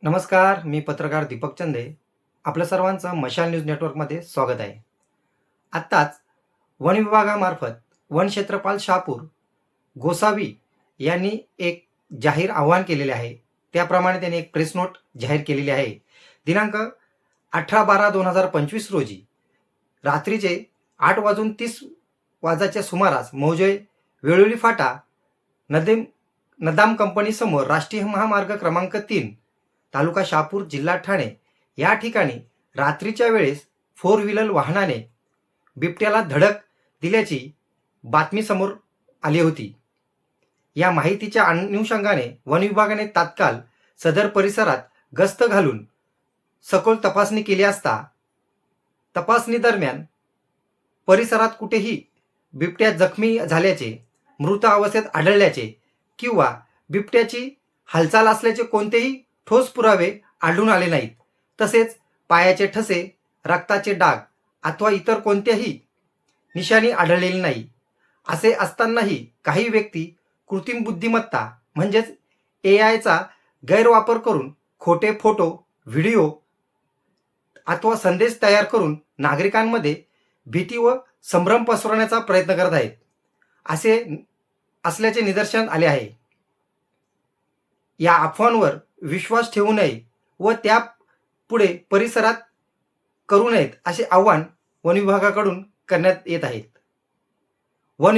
नमस्कार, मी पत्रकार दीपक चंदे. आपल्या सर्वांचं मशाल न्यूज नेटवर्कमध्ये स्वागत आहे. आत्ताच वन विभागामार्फत वन क्षेत्रपाल शहापूर गोसावी यांनी एक जाहीर आवाहन केलेले आहे. त्याप्रमाणे त्यांनी एक प्रेस नोट जाहीर केलेली आहे. दिनांक 18/12/2025 रोजी रात्रीचे 8:30 वाजाच्या सुमारास मौजे वेळोली फाटा नदाम कंपनीसमोर राष्ट्रीय महामार्ग क्रमांक 3 तालुका शहापूर जिल्हा ठाणे या ठिकाणी रात्रीच्या वेळेस 4 व्हीलर वाहनाने बिबट्याला धडक दिल्याची बातमी समोर आली होती. या माहितीच्या अनुषंगाने वन विभागाने तात्काळ सदर परिसरात गस्त घालून सखोल तपासणी केली असता तपासणी दरम्यान परिसरात कुठेही बिबट्या जखमी झाल्याचे, मृत अवस्थेत आढळल्याचे किंवा बिबट्याची हालचाल असल्याचे कोणतेही ठोस पुरावे आढळून आले नाहीत. तसेच पायाचे ठसे, रक्ताचे डाग अथवा इतर कोणत्याही निशाणी आढळलेली नाही. असे असतानाही काही व्यक्ती कृत्रिम बुद्धिमत्ता म्हणजेच AIचा गैरवापर करून खोटे फोटो, व्हिडिओ अथवा संदेश तयार करून नागरिकांमध्ये भीती व संभ्रम पसरवण्याचा प्रयत्न करत आहेत. असे असल्याचे निदर्शन आले आहे. या अफवांवर विश्वास ठेवू नये व त्या पुढे परिसरात करू नयेत असे आवाहन वन विभागाकडून करण्यात येत आहेत. वन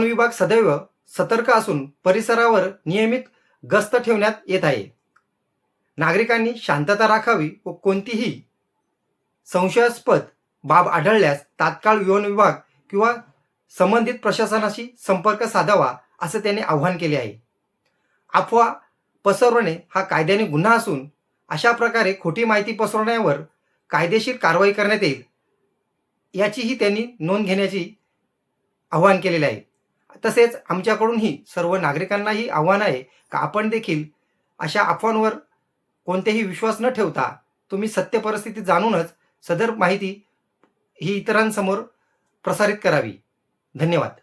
विभाग सदैव सतर्क असून परिसरावर नियमित गस्त ठेवण्यात येत आहे. नागरिकांनी शांतता राखावी व कोणतीही संशयास्पद बाब आढळल्यास तात्काळ वन विभाग किंवा संबंधित प्रशासनाशी संपर्क साधावा असं त्यांनी आवाहन केले आहे. अफवा पसरवणे हा कायद्याने गुन्हा असून अशा प्रकारे खोटी माहिती पसरवण्यावर कायदेशीर कारवाई करण्यात येईल याचीही त्यांनी नोंद घेण्याची आवाहन केलेले आहे. तसेच आमच्याकडूनही सर्व नागरिकांनाही आव्हान आहे का आपण देखील अशा अफवांवर कोणतेही विश्वास न ठेवता तुम्ही सत्य परिस्थिती जाणूनच सदर माहिती ही इतरांसमोर प्रसारित करावी. धन्यवाद.